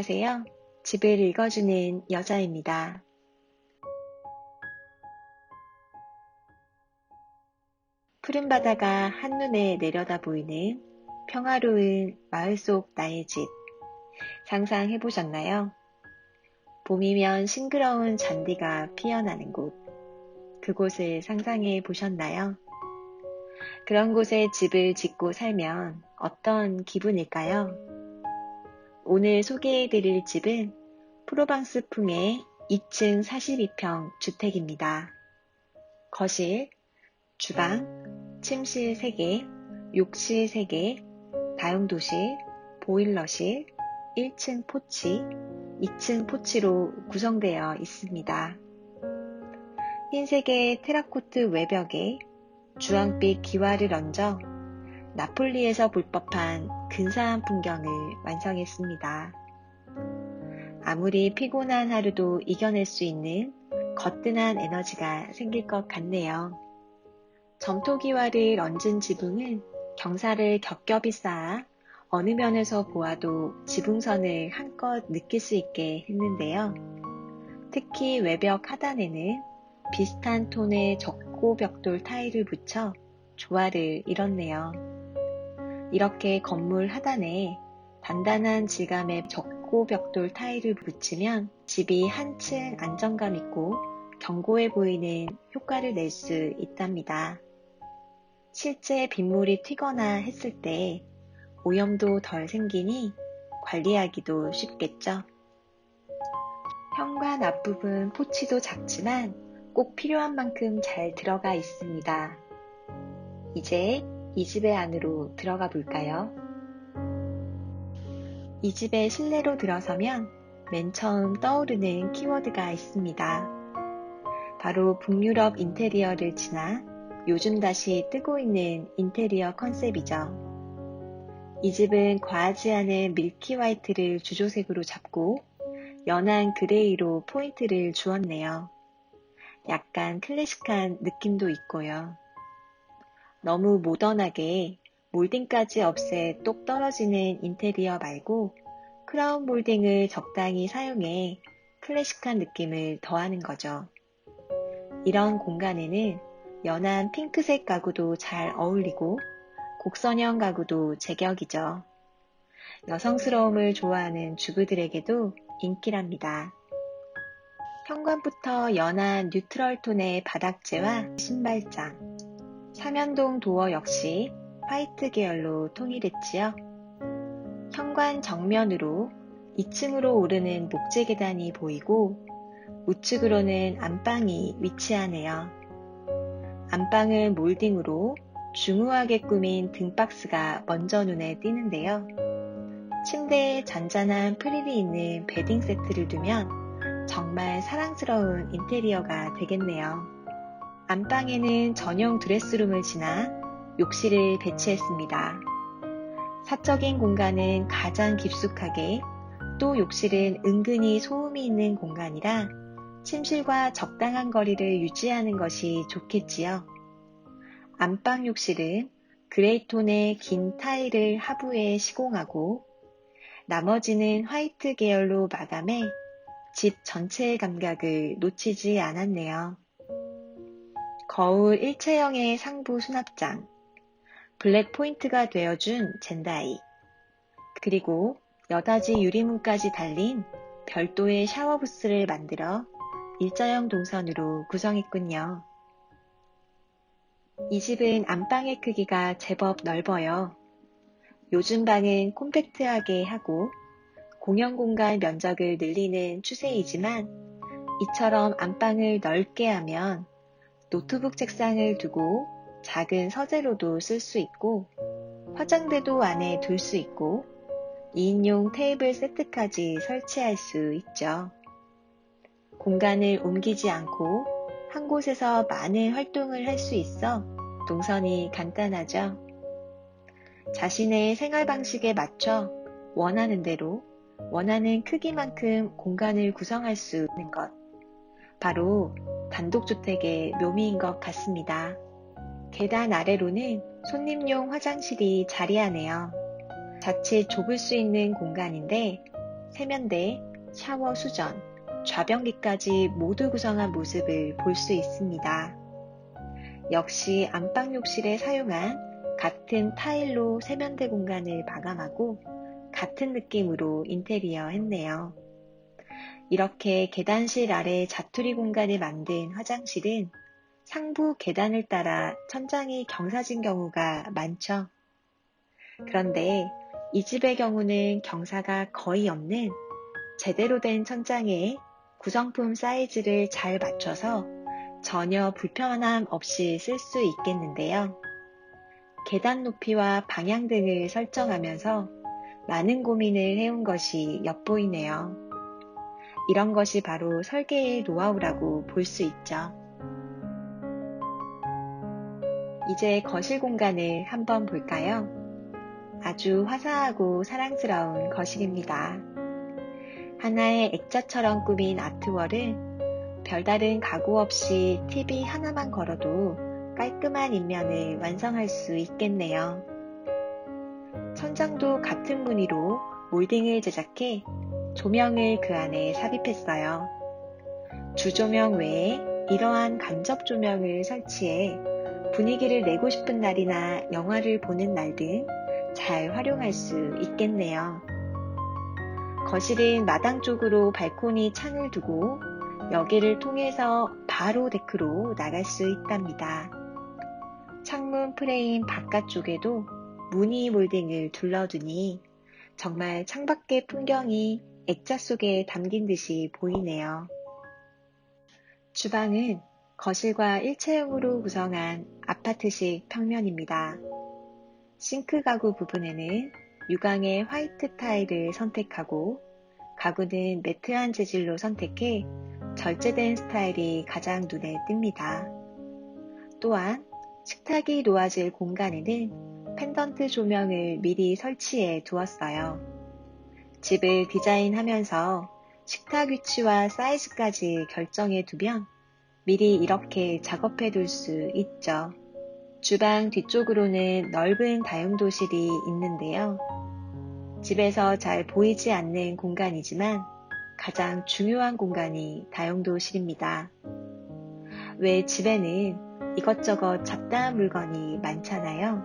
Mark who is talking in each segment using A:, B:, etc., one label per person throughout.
A: 안녕하세요. 집을 읽어주는 여자입니다. 푸른 바다가 한눈에 내려다 보이는 평화로운 마을 속 나의 집. 상상해보셨나요? 봄이면 싱그러운 잔디가 피어나는 곳. 그곳을 상상해 보셨나요? 그런 곳에 집을 짓고 살면 어떤 기분일까요? 오늘 소개해드릴 집은 프로방스풍의 2층 42평 주택입니다. 거실, 주방, 침실 3개, 욕실 3개, 다용도실, 보일러실, 1층 포치, 2층 포치로 구성되어 있습니다. 흰색의 테라코트 외벽에 주황빛 기와를 얹어 나폴리에서 볼 법한 근사한 풍경을 완성했습니다. 아무리 피곤한 하루도 이겨낼 수 있는 거뜬한 에너지가 생길 것 같네요. 점토기와를 얹은 지붕은 경사를 겹겹이 쌓아 어느 면에서 보아도 지붕선을 한껏 느낄 수 있게 했는데요. 특히 외벽 하단에는 비슷한 톤의 적고벽돌 타일을 붙여 조화를 이뤘네요. 이렇게 건물 하단에 단단한 질감의 적고벽돌 타일을 붙이면 집이 한층 안정감 있고 견고해 보이는 효과를 낼 수 있답니다. 실제 빗물이 튀거나 했을 때 오염도 덜 생기니 관리하기도 쉽겠죠. 현관 앞부분 포치도 작지만 꼭 필요한 만큼 잘 들어가 있습니다. 이제 이 집의 안으로 들어가 볼까요? 이 집의 실내로 들어서면 맨 처음 떠오르는 키워드가 있습니다. 바로 북유럽 인테리어를 지나 요즘 다시 뜨고 있는 인테리어 컨셉이죠. 이 집은 과하지 않은 밀키 화이트를 주조색으로 잡고 연한 그레이로 포인트를 주었네요. 약간 클래식한 느낌도 있고요. 너무 모던하게 몰딩까지 없애 똑 떨어지는 인테리어 말고 크라운 몰딩을 적당히 사용해 클래식한 느낌을 더하는 거죠. 이런 공간에는 연한 핑크색 가구도 잘 어울리고 곡선형 가구도 제격이죠. 여성스러움을 좋아하는 주부들에게도 인기랍니다. 현관부터 연한 뉴트럴 톤의 바닥재와 신발장, 삼연동 도어 역시 화이트 계열로 통일했지요. 현관 정면으로 2층으로 오르는 목재 계단이 보이고 우측으로는 안방이 위치하네요. 안방은 몰딩으로 중후하게 꾸민 등박스가 먼저 눈에 띄는데요. 침대에 잔잔한 프릴이 있는 베딩 세트를 두면 정말 사랑스러운 인테리어가 되겠네요. 안방에는 전용 드레스룸을 지나 욕실을 배치했습니다. 사적인 공간은 가장 깊숙하게, 또 욕실은 은근히 소음이 있는 공간이라 침실과 적당한 거리를 유지하는 것이 좋겠지요. 안방 욕실은 그레이톤의 긴 타일을 하부에 시공하고 나머지는 화이트 계열로 마감해 집 전체의 감각을 놓치지 않았네요. 거울 일체형의 상부 수납장, 블랙 포인트가 되어준 젠다이, 그리고 여닫이 유리문까지 달린 별도의 샤워부스를 만들어 일자형 동선으로 구성했군요. 이 집은 안방의 크기가 제법 넓어요. 요즘 방은 콤팩트하게 하고 공용 공간 면적을 늘리는 추세이지만 이처럼 안방을 넓게 하면 노트북 책상을 두고 작은 서재로도 쓸 수 있고 화장대도 안에 둘 수 있고 2인용 테이블 세트까지 설치할 수 있죠. 공간을 옮기지 않고 한 곳에서 많은 활동을 할 수 있어 동선이 간단하죠. 자신의 생활 방식에 맞춰 원하는 대로 원하는 크기만큼 공간을 구성할 수 있는 것. 바로 단독주택의 묘미인 것 같습니다. 계단 아래로는 손님용 화장실이 자리하네요. 자칫 좁을 수 있는 공간인데 세면대, 샤워 수전, 좌변기까지 모두 구성한 모습을 볼 수 있습니다. 역시 안방 욕실에 사용한 같은 타일로 세면대 공간을 마감하고 같은 느낌으로 인테리어 했네요. 이렇게 계단실 아래 자투리 공간을 만든 화장실은 상부 계단을 따라 천장이 경사진 경우가 많죠. 그런데 이 집의 경우는 경사가 거의 없는 제대로 된 천장에 구성품 사이즈를 잘 맞춰서 전혀 불편함 없이 쓸 수 있겠는데요. 계단 높이와 방향 등을 설정하면서 많은 고민을 해온 것이 엿보이네요. 이런 것이 바로 설계의 노하우라고 볼 수 있죠. 이제 거실 공간을 한번 볼까요? 아주 화사하고 사랑스러운 거실입니다. 하나의 액자처럼 꾸민 아트월을 별다른 가구 없이 TV 하나만 걸어도 깔끔한 인면을 완성할 수 있겠네요. 천장도 같은 무늬로 몰딩을 제작해 조명을 그 안에 삽입했어요. 주조명 외에 이러한 간접 조명을 설치해 분위기를 내고 싶은 날이나 영화를 보는 날 등 잘 활용할 수 있겠네요. 거실은 마당 쪽으로 발코니 창을 두고 여기를 통해서 바로 데크로 나갈 수 있답니다. 창문 프레임 바깥쪽에도 무늬 몰딩을 둘러두니 정말 창밖의 풍경이 액자 속에 담긴 듯이 보이네요. 주방은 거실과 일체형으로 구성한 아파트식 평면입니다. 싱크 가구 부분에는 유광의 화이트 타일을 선택하고 가구는 매트한 재질로 선택해 절제된 스타일이 가장 눈에 띕니다. 또한 식탁이 놓아질 공간에는 펜던트 조명을 미리 설치해 두었어요. 집을 디자인하면서 식탁 위치와 사이즈까지 결정해 두면 미리 이렇게 작업해 둘 수 있죠. 주방 뒤쪽으로는 넓은 다용도실이 있는데요. 집에서 잘 보이지 않는 공간이지만 가장 중요한 공간이 다용도실입니다. 왜 집에는 이것저것 잡다한 물건이 많잖아요.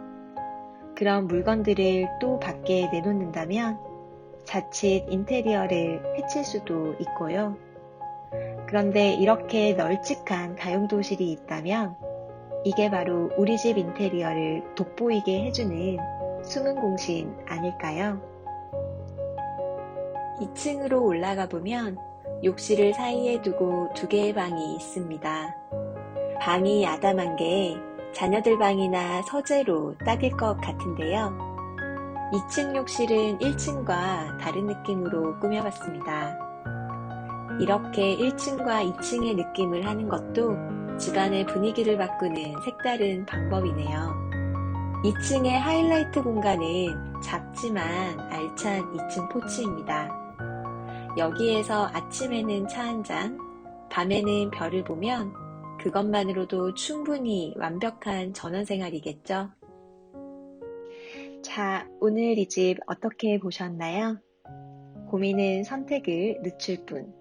A: 그런 물건들을 또 밖에 내놓는다면 자칫 인테리어를 해칠 수도 있고요. 그런데 이렇게 널찍한 다용도실이 있다면 이게 바로 우리 집 인테리어를 돋보이게 해주는 숨은 공신 아닐까요? 2층으로 올라가 보면 욕실을 사이에 두고 2개의 방이 있습니다. 방이 아담한 게 자녀들 방이나 서재로 딱일 것 같은데요. 2층 욕실은 1층과 다른 느낌으로 꾸며봤습니다. 이렇게 1층과 2층의 느낌을 하는 것도 집안의 분위기를 바꾸는 색다른 방법이네요. 2층의 하이라이트 공간은 작지만 알찬 2층 포치입니다. 여기에서 아침에는 차 한 잔, 밤에는 별을 보면 그것만으로도 충분히 완벽한 전원생활이겠죠? 자, 오늘 이 집 어떻게 보셨나요? 고민은 선택을 늦출 뿐.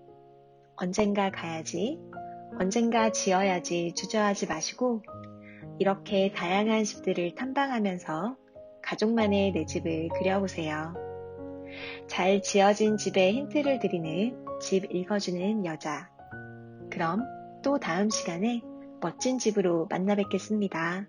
A: 언젠가 가야지, 언젠가 지어야지 주저하지 마시고 이렇게 다양한 집들을 탐방하면서 가족만의 내 집을 그려보세요. 잘 지어진 집에 힌트를 드리는 집 읽어주는 여자. 그럼 또 다음 시간에 멋진 집으로 만나 뵙겠습니다.